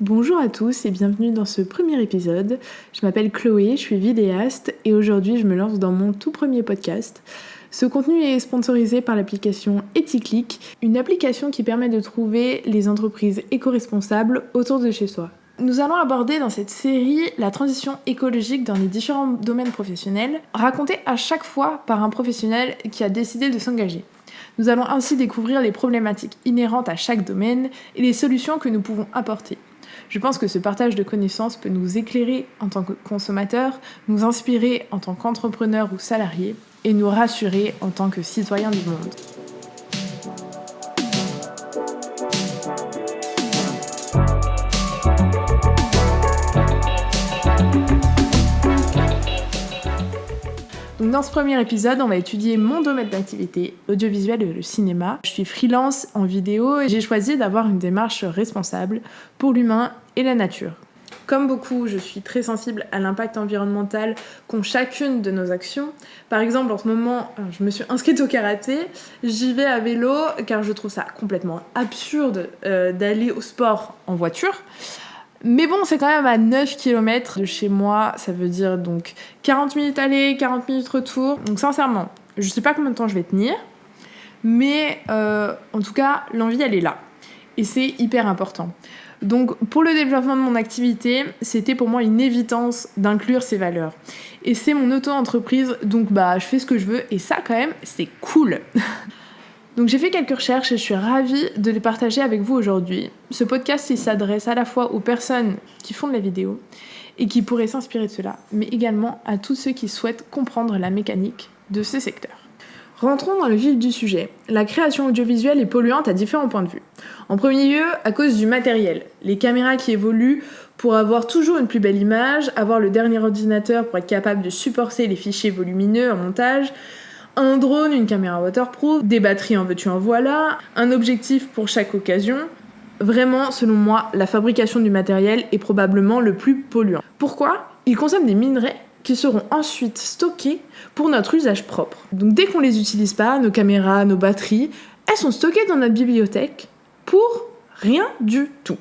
Bonjour à tous et bienvenue dans ce premier épisode. Je m'appelle Chloé, je suis vidéaste et aujourd'hui je me lance dans mon tout premier podcast. Ce contenu est sponsorisé par l'application Ethiclic, une application qui permet de trouver les entreprises éco-responsables autour de chez soi. Nous allons aborder dans cette série la transition écologique dans les différents domaines professionnels, racontée à chaque fois par un professionnel qui a décidé de s'engager. Nous allons ainsi découvrir les problématiques inhérentes à chaque domaine et les solutions que nous pouvons apporter. Je pense que ce partage de connaissances peut nous éclairer en tant que consommateurs, nous inspirer en tant qu'entrepreneurs ou salariés et nous rassurer en tant que citoyens du monde. Donc dans ce premier épisode, on va étudier mon domaine d'activité, l'audiovisuel et le cinéma. Je suis freelance en vidéo et j'ai choisi d'avoir une démarche responsable pour l'humain et la nature. Comme beaucoup, je suis très sensible à l'impact environnemental qu'ont chacune de nos actions. Par exemple, en ce moment, je me suis inscrite au karaté. J'y vais à vélo car je trouve ça complètement absurde d'aller au sport en voiture. Mais bon, c'est quand même à 9 km de chez moi, ça veut dire donc 40 minutes aller, 40 minutes retour. Donc sincèrement, je sais pas combien de temps je vais tenir, mais en tout cas, l'envie elle est là. Et c'est hyper important. Donc pour le développement de mon activité, c'était pour moi une évidence d'inclure ces valeurs. Et c'est mon auto-entreprise, donc je fais ce que je veux, et ça quand même, c'est cool. Donc j'ai fait quelques recherches et je suis ravie de les partager avec vous aujourd'hui. Ce podcast, il s'adresse à la fois aux personnes qui font de la vidéo et qui pourraient s'inspirer de cela, mais également à tous ceux qui souhaitent comprendre la mécanique de ce secteur. Rentrons dans le vif du sujet. La création audiovisuelle est polluante à différents points de vue. En premier lieu, à cause du matériel. Les caméras qui évoluent pour avoir toujours une plus belle image, avoir le dernier ordinateur pour être capable de supporter les fichiers volumineux en montage, un drone, une caméra waterproof, des batteries en veux-tu en voilà, un objectif pour chaque occasion. Vraiment, selon moi, la fabrication du matériel est probablement le plus polluant. Pourquoi ? Il consomme des minerais qui seront ensuite stockés pour notre usage propre. Donc dès qu'on les utilise pas, nos caméras, nos batteries, elles sont stockées dans notre bibliothèque pour rien du tout.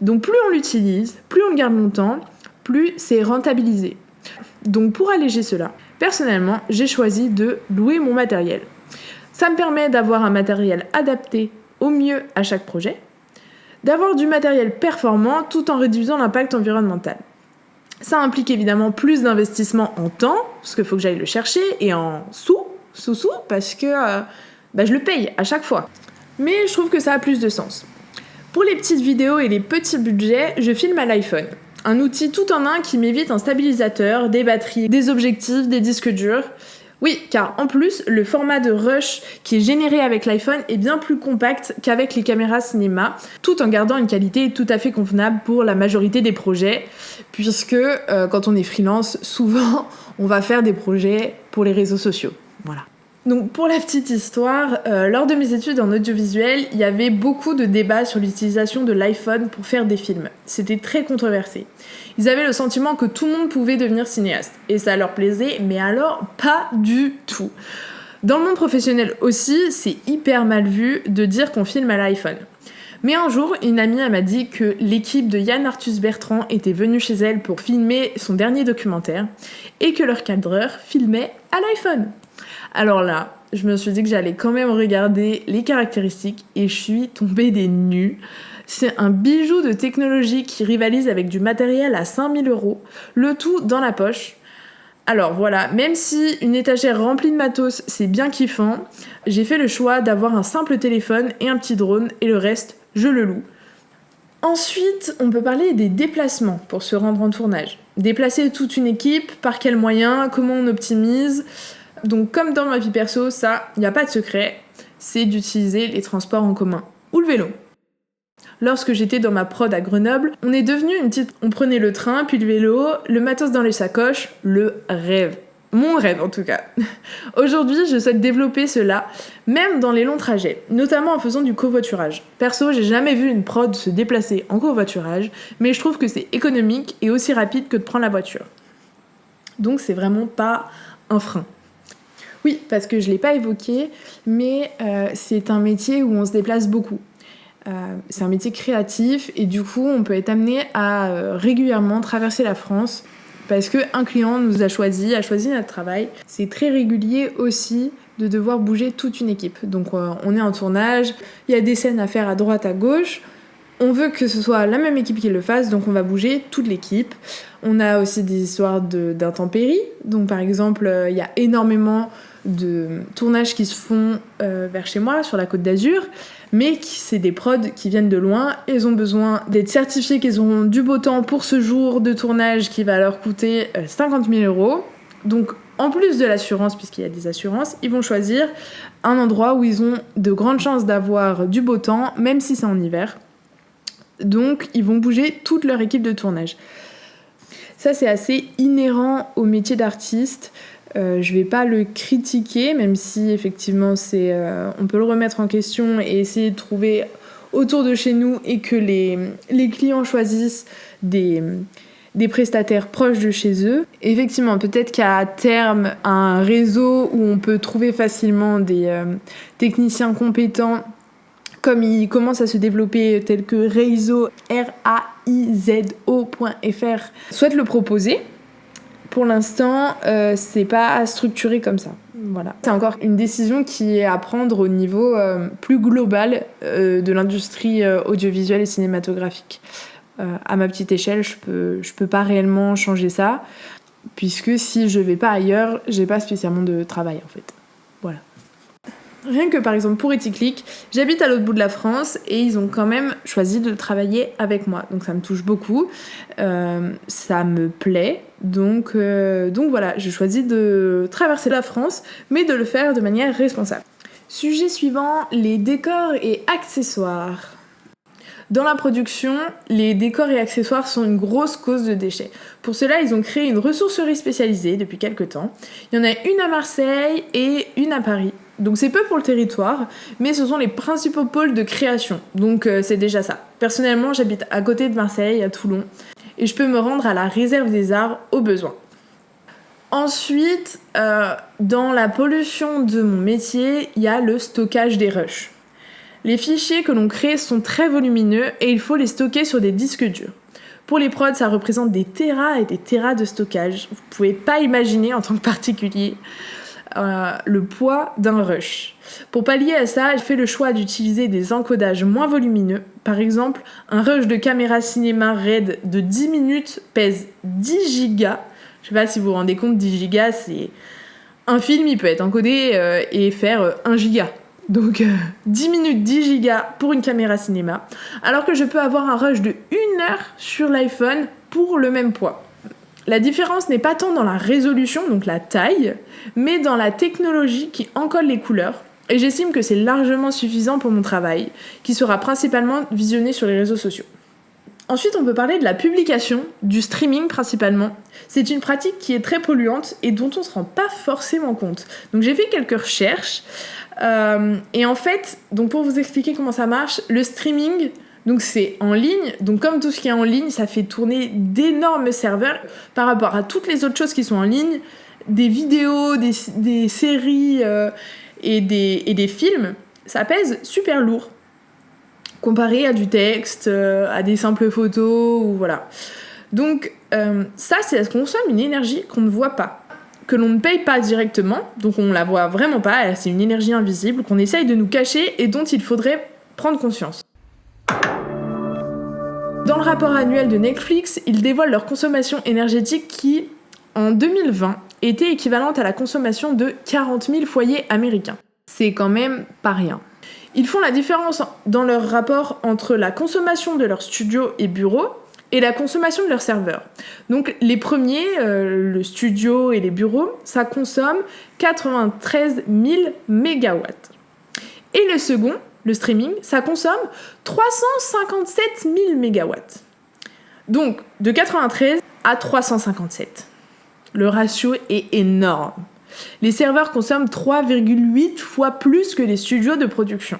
Donc plus on l'utilise, plus on le garde longtemps, plus c'est rentabilisé. Donc pour alléger cela, personnellement, j'ai choisi de louer mon matériel. Ça me permet d'avoir un matériel adapté au mieux à chaque projet, d'avoir du matériel performant tout en réduisant l'impact environnemental. Ça implique évidemment plus d'investissement en temps, parce qu'il faut que j'aille le chercher, et en sous, parce que je le paye à chaque fois. Mais je trouve que ça a plus de sens. Pour les petites vidéos et les petits budgets, je filme à l'iPhone. Un outil tout en un qui m'évite un stabilisateur, des batteries, des objectifs, des disques durs. Oui, car en plus, le format de rush qui est généré avec l'iPhone est bien plus compact qu'avec les caméras cinéma, tout en gardant une qualité tout à fait convenable pour la majorité des projets, puisque quand on est freelance, souvent, on va faire des projets pour les réseaux sociaux. Voilà. Donc pour la petite histoire, lors de mes études en audiovisuel, il y avait beaucoup de débats sur l'utilisation de l'iPhone pour faire des films. C'était très controversé. Ils avaient le sentiment que tout le monde pouvait devenir cinéaste. Et ça leur plaisait, mais alors pas du tout. Dans le monde professionnel aussi, c'est hyper mal vu de dire qu'on filme à l'iPhone. Mais un jour, une amie m'a dit que l'équipe de Yann Arthus Bertrand était venue chez elle pour filmer son dernier documentaire et que leur cadreur filmait à l'iPhone. Alors là, je me suis dit que j'allais quand même regarder les caractéristiques et je suis tombée des nues. C'est un bijou de technologie qui rivalise avec du matériel à 5000 €, le tout dans la poche. Alors voilà, même si une étagère remplie de matos, c'est bien kiffant, j'ai fait le choix d'avoir un simple téléphone et un petit drone et le reste, je le loue. Ensuite, on peut parler des déplacements pour se rendre en tournage. Déplacer toute une équipe, par quels moyens, comment on optimise. Donc comme dans ma vie perso, ça, il n'y a pas de secret, c'est d'utiliser les transports en commun ou le vélo. Lorsque j'étais dans ma prod à Grenoble, on est devenu on prenait le train, puis le vélo, le matos dans les sacoches, le rêve. Mon rêve en tout cas. Aujourd'hui, je souhaite développer cela, même dans les longs trajets, notamment en faisant du covoiturage. Perso, j'ai jamais vu une prod se déplacer en covoiturage, mais je trouve que c'est économique et aussi rapide que de prendre la voiture. Donc c'est vraiment pas un frein. Oui, parce que je ne l'ai pas évoqué, mais c'est un métier où on se déplace beaucoup. C'est un métier créatif et du coup, on peut être amené à régulièrement traverser la France parce qu'un client nous a choisi notre travail. C'est très régulier aussi de devoir bouger toute une équipe. Donc on est en tournage, il y a des scènes à faire à droite, à gauche. On veut que ce soit la même équipe qui le fasse, donc on va bouger toute l'équipe. On a aussi des histoires d'intempéries. Donc par exemple, il y a énormément de tournages qui se font vers chez moi, sur la Côte d'Azur, mais c'est des prods qui viennent de loin. Ils ont besoin d'être certifiés qu'ils auront du beau temps pour ce jour de tournage qui va leur coûter 50 000 €. Donc en plus de l'assurance, puisqu'il y a des assurances, ils vont choisir un endroit où ils ont de grandes chances d'avoir du beau temps, même si c'est en hiver. Donc ils vont bouger toute leur équipe de tournage. Ça c'est assez inhérent au métier d'artiste. Je vais pas le critiquer, même si effectivement on peut le remettre en question et essayer de trouver autour de chez nous et que les clients choisissent des prestataires proches de chez eux. Effectivement, peut-être qu'à terme, un réseau où on peut trouver facilement des techniciens compétents comme il commence à se développer, tel que Raizo, RAIZO.fr, souhaite le proposer. Pour l'instant, c'est pas structuré comme ça. Voilà. C'est encore une décision qui est à prendre au niveau plus global de l'industrie audiovisuelle et cinématographique. À ma petite échelle, je peux pas réellement changer ça, puisque si je vais pas ailleurs, j'ai pas spécialement de travail en fait. Voilà. Rien que par exemple pour Eticlic, j'habite à l'autre bout de la France et ils ont quand même choisi de travailler avec moi. Donc ça me touche beaucoup, ça me plaît. Donc voilà, j'ai choisi de traverser la France, mais de le faire de manière responsable. Sujet suivant, les décors et accessoires. Dans la production, les décors et accessoires sont une grosse cause de déchets. Pour cela, ils ont créé une ressourcerie spécialisée depuis quelques temps. Il y en a une à Marseille et une à Paris. Donc c'est peu pour le territoire, mais ce sont les principaux pôles de création. Donc c'est déjà ça. Personnellement, j'habite à côté de Marseille, à Toulon, et je peux me rendre à la réserve des arts au besoin. Ensuite, dans la pollution de mon métier, il y a le stockage des rushs. Les fichiers que l'on crée sont très volumineux et il faut les stocker sur des disques durs. Pour les prods, ça représente des terras et des terras de stockage. Vous pouvez pas imaginer en tant que particulier le poids d'un rush. Pour pallier à ça, j'ai fait le choix d'utiliser des encodages moins volumineux. Par exemple, un rush de caméra cinéma RED de 10 minutes pèse 10 gigas. Je sais pas si vous vous rendez compte, 10 gigas, c'est... Un film, il peut être encodé et faire 1 giga. Donc 10 minutes, 10 gigas pour une caméra cinéma, alors que je peux avoir un rush de 1 heure sur l'iPhone pour le même poids. La différence n'est pas tant dans la résolution, donc la taille, mais dans la technologie qui encode les couleurs, et j'estime que c'est largement suffisant pour mon travail, qui sera principalement visionné sur les réseaux sociaux. Ensuite, on peut parler de la publication, du streaming principalement. C'est une pratique qui est très polluante et dont on ne se rend pas forcément compte. Donc j'ai fait quelques recherches, et en fait, donc pour vous expliquer comment ça marche, le streaming, donc c'est en ligne, donc comme tout ce qui est en ligne, ça fait tourner d'énormes serveurs par rapport à toutes les autres choses qui sont en ligne, des vidéos, des séries et des films, ça pèse super lourd comparé à du texte, à des simples photos, ou voilà. Donc ça consomme une énergie qu'on ne voit pas, que l'on ne paye pas directement, donc on la voit vraiment pas, c'est une énergie invisible qu'on essaye de nous cacher et dont il faudrait prendre conscience. Dans le rapport annuel de Netflix, ils dévoilent leur consommation énergétique qui, en 2020, était équivalente à la consommation de 40 000 foyers américains. C'est quand même pas rien. Ils font la différence dans leur rapport entre la consommation de leurs studios et bureaux et la consommation de leurs serveurs. Donc les premiers, le studio et les bureaux, ça consomme 93 000 mégawatts. Et le second, le streaming, ça consomme 357 000 mégawatts. Donc de 93 à 357. Le ratio est énorme. Les serveurs consomment 3,8 fois plus que les studios de production.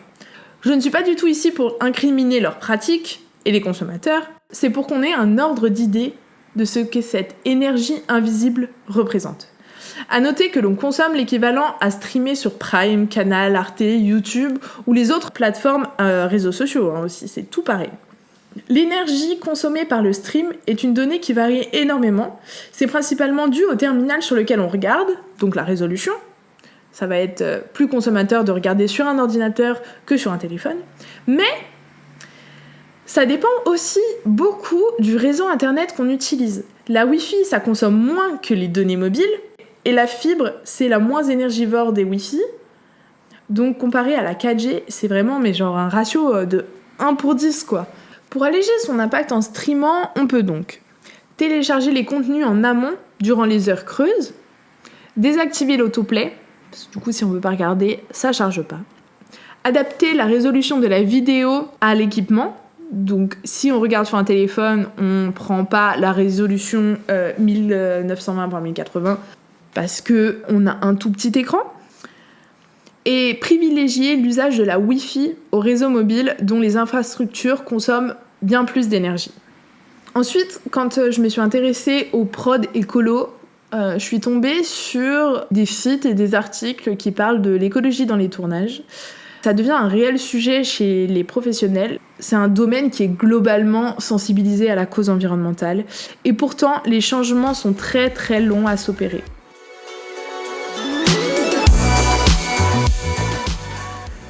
Je ne suis pas du tout ici pour incriminer leurs pratiques et les consommateurs, c'est pour qu'on ait un ordre d'idée de ce que cette énergie invisible représente. À noter que l'on consomme l'équivalent à streamer sur Prime, Canal, Arte, YouTube ou les autres plateformes réseaux sociaux aussi, c'est tout pareil. L'énergie consommée par le stream est une donnée qui varie énormément. C'est principalement dû au terminal sur lequel on regarde, donc la résolution. Ça va être plus consommateur de regarder sur un ordinateur que sur un téléphone. Mais ça dépend aussi beaucoup du réseau internet qu'on utilise. La Wi-Fi, ça consomme moins que les données mobiles. Et la fibre, c'est la moins énergivore des Wi-Fi. Donc comparé à la 4G, c'est vraiment un ratio de 1/10 quoi. Pour alléger son impact en streamant, on peut donc télécharger les contenus en amont durant les heures creuses, désactiver l'autoplay, parce que du coup si on veut pas regarder, ça charge pas. Adapter la résolution de la vidéo à l'équipement, donc si on regarde sur un téléphone, on prend pas la résolution 1920 par 1080 parce que on a un tout petit écran. Et privilégier l'usage de la Wi-Fi au réseau mobile dont les infrastructures consomment bien plus d'énergie. Ensuite, quand je me suis intéressée aux prod écolo, je suis tombée sur des sites et des articles qui parlent de l'écologie dans les tournages. Ça devient un réel sujet chez les professionnels. C'est un domaine qui est globalement sensibilisé à la cause environnementale. Et pourtant, les changements sont très très longs à s'opérer.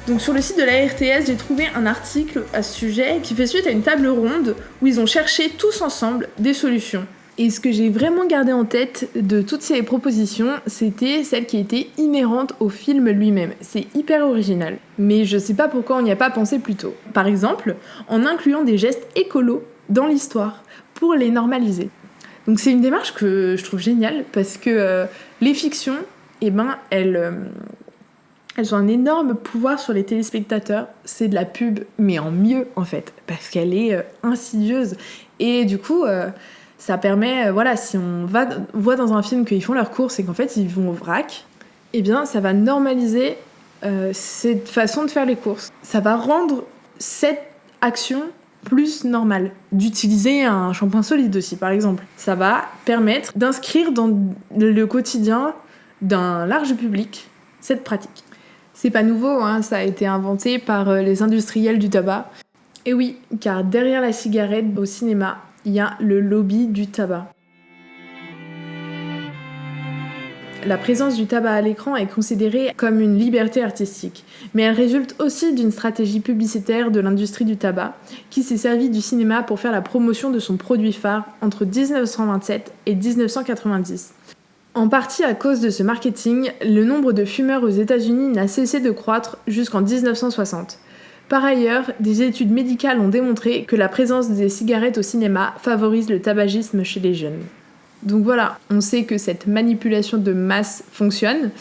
Donc sur le site de la RTS, j'ai trouvé un article à ce sujet qui fait suite à une table ronde où ils ont cherché tous ensemble des solutions. Et ce que j'ai vraiment gardé en tête de toutes ces propositions, c'était celle qui était inhérente au film lui-même. C'est hyper original, mais je sais pas pourquoi on n'y a pas pensé plus tôt. Par exemple, en incluant des gestes écolos dans l'histoire, pour les normaliser. Donc c'est une démarche que je trouve géniale, parce que les fictions, elles ont un énorme pouvoir sur les téléspectateurs. C'est de la pub, mais en mieux en fait, parce qu'elle est insidieuse. Et du coup, ça permet, si on voit dans un film qu'ils font leurs courses et qu'en fait ils vont au vrac, eh bien ça va normaliser cette façon de faire les courses. Ça va rendre cette action plus normale. D'utiliser un shampoing solide aussi, par exemple. Ça va permettre d'inscrire dans le quotidien d'un large public cette pratique. C'est pas nouveau, ça a été inventé par les industriels du tabac. Et oui, car derrière la cigarette au cinéma, il y a le lobby du tabac. La présence du tabac à l'écran est considérée comme une liberté artistique, mais elle résulte aussi d'une stratégie publicitaire de l'industrie du tabac, qui s'est servie du cinéma pour faire la promotion de son produit phare entre 1927 et 1990. En partie à cause de ce marketing, le nombre de fumeurs aux États-Unis n'a cessé de croître jusqu'en 1960. Par ailleurs, des études médicales ont démontré que la présence des cigarettes au cinéma favorise le tabagisme chez les jeunes. Donc voilà, on sait que cette manipulation de masse fonctionne.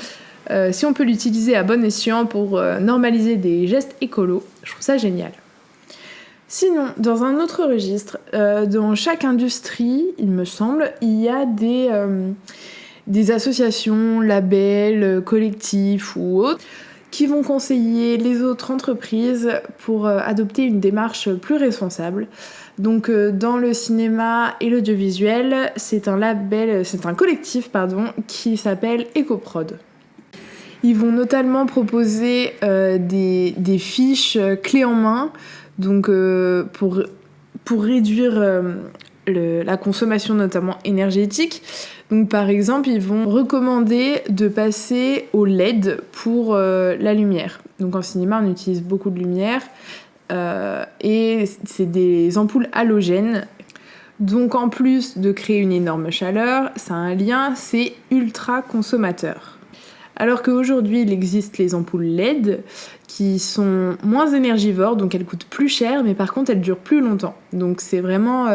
Si on peut l'utiliser à bon escient pour normaliser des gestes écolos, je trouve ça génial. Sinon, dans un autre registre, dans chaque industrie, il me semble, il y a des associations, labels, collectifs ou autres qui vont conseiller les autres entreprises pour adopter une démarche plus responsable. Donc dans le cinéma et l'audiovisuel, c'est un collectif qui s'appelle EcoProd. Ils vont notamment proposer des fiches clés en main, donc pour réduire la consommation notamment énergétique. Donc par exemple, ils vont recommander de passer au LED pour la lumière. Donc en cinéma, on utilise beaucoup de lumière et c'est des ampoules halogènes. Donc en plus de créer une énorme chaleur, ça a un lien, c'est ultra consommateur. Alors qu'aujourd'hui, il existe les ampoules LED qui sont moins énergivores, donc elles coûtent plus cher, mais par contre, elles durent plus longtemps. Donc c'est vraiment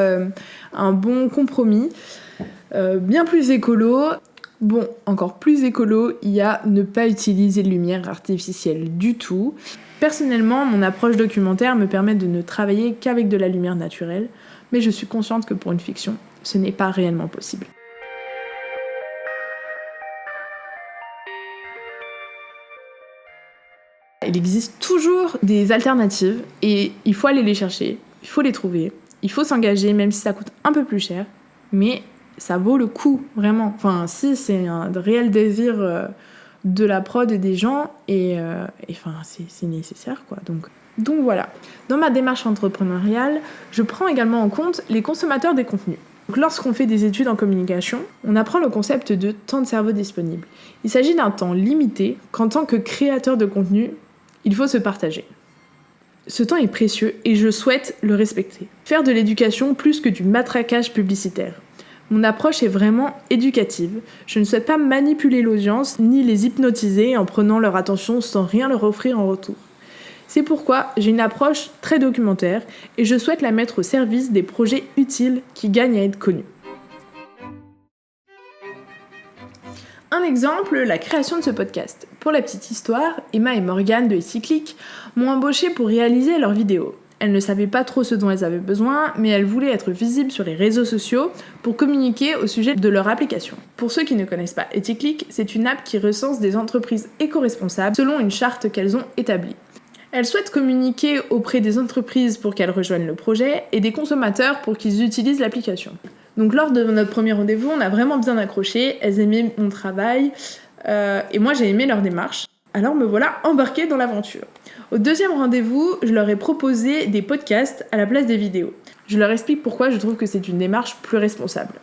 un bon compromis. Bien plus écolo. Bon, encore plus écolo, il y a ne pas utiliser de lumière artificielle du tout. Personnellement, mon approche documentaire me permet de ne travailler qu'avec de la lumière naturelle, mais je suis consciente que pour une fiction, ce n'est pas réellement possible. Il existe toujours des alternatives et il faut aller les chercher, il faut les trouver, il faut s'engager même si ça coûte un peu plus cher, mais ça vaut le coup, vraiment. Enfin, si, c'est un réel désir de la prod et des gens, et enfin, c'est nécessaire, quoi. Donc voilà. Dans ma démarche entrepreneuriale, je prends également en compte les consommateurs des contenus. Donc, lorsqu'on fait des études en communication, on apprend le concept de temps de cerveau disponible. Il s'agit d'un temps limité qu'en tant que créateur de contenu, il faut se partager. Ce temps est précieux et je souhaite le respecter. Faire de l'éducation plus que du matraquage publicitaire. Mon approche est vraiment éducative. Je ne souhaite pas manipuler l'audience ni les hypnotiser en prenant leur attention sans rien leur offrir en retour. C'est pourquoi j'ai une approche très documentaire et je souhaite la mettre au service des projets utiles qui gagnent à être connus. Un exemple, la création de ce podcast. Pour la petite histoire, Emma et Morgane de Icyclic m'ont embauchée pour réaliser leurs vidéos. Elles ne savaient pas trop ce dont elles avaient besoin, mais elles voulaient être visibles sur les réseaux sociaux pour communiquer au sujet de leur application. Pour ceux qui ne connaissent pas Icyclic, c'est une app qui recense des entreprises éco-responsables selon une charte qu'elles ont établie. Elles souhaitent communiquer auprès des entreprises pour qu'elles rejoignent le projet et des consommateurs pour qu'ils utilisent l'application. Donc lors de notre premier rendez-vous, on a vraiment bien accroché, elles aimaient mon travail et moi j'ai aimé leur démarche. Alors me voilà embarquée dans l'aventure. Au deuxième rendez-vous, je leur ai proposé des podcasts à la place des vidéos. Je leur explique pourquoi je trouve que c'est une démarche plus responsable.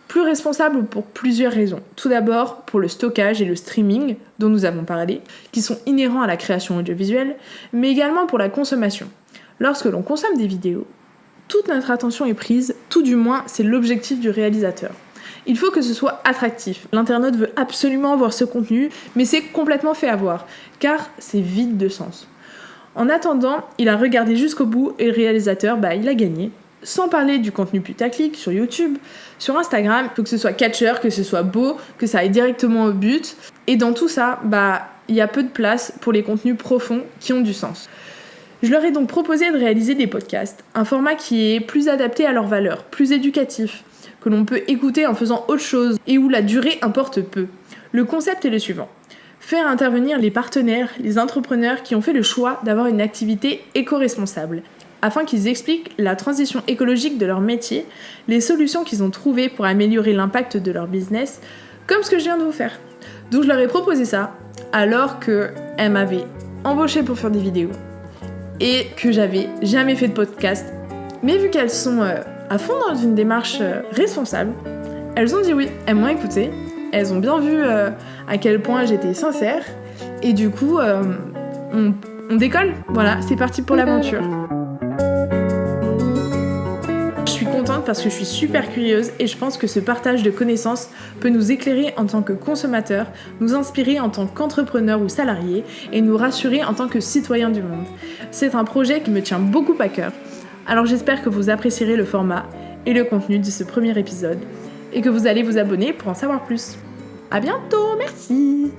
Plus responsable pour plusieurs raisons. Tout d'abord, pour le stockage et le streaming, dont nous avons parlé, qui sont inhérents à la création audiovisuelle, mais également pour la consommation. Lorsque l'on consomme des vidéos, toute notre attention est prise, tout du moins c'est l'objectif du réalisateur. Il faut que ce soit attractif. L'internaute veut absolument voir ce contenu, mais c'est complètement fait avoir, car c'est vide de sens. En attendant, il a regardé jusqu'au bout et le réalisateur, il a gagné. Sans parler du contenu putaclic sur YouTube, sur Instagram, il faut que ce soit catcher, que ce soit beau, que ça aille directement au but. Et dans tout ça, il y a peu de place pour les contenus profonds qui ont du sens. Je leur ai donc proposé de réaliser des podcasts, un format qui est plus adapté à leurs valeurs, plus éducatif, que l'on peut écouter en faisant autre chose et où la durée importe peu. Le concept est le suivant. Faire intervenir les partenaires, les entrepreneurs qui ont fait le choix d'avoir une activité éco-responsable, afin qu'ils expliquent la transition écologique de leur métier, les solutions qu'ils ont trouvées pour améliorer l'impact de leur business, comme ce que je viens de vous faire. Donc je leur ai proposé ça, alors qu'elles m'avaient embauchée pour faire des vidéos, et que j'avais jamais fait de podcast. Mais vu qu'elles sont à fond dans une démarche responsable, elles ont dit oui, elles m'ont écoutée, elles ont bien vu à quel point j'étais sincère, et du coup, on décolle, voilà, c'est parti pour l'aventure. Je suis contente parce que je suis super curieuse et je pense que ce partage de connaissances peut nous éclairer en tant que consommateurs, nous inspirer en tant qu'entrepreneurs ou salariés et nous rassurer en tant que citoyens du monde. C'est un projet qui me tient beaucoup à cœur. Alors j'espère que vous apprécierez le format et le contenu de ce premier épisode et que vous allez vous abonner pour en savoir plus. À bientôt, merci!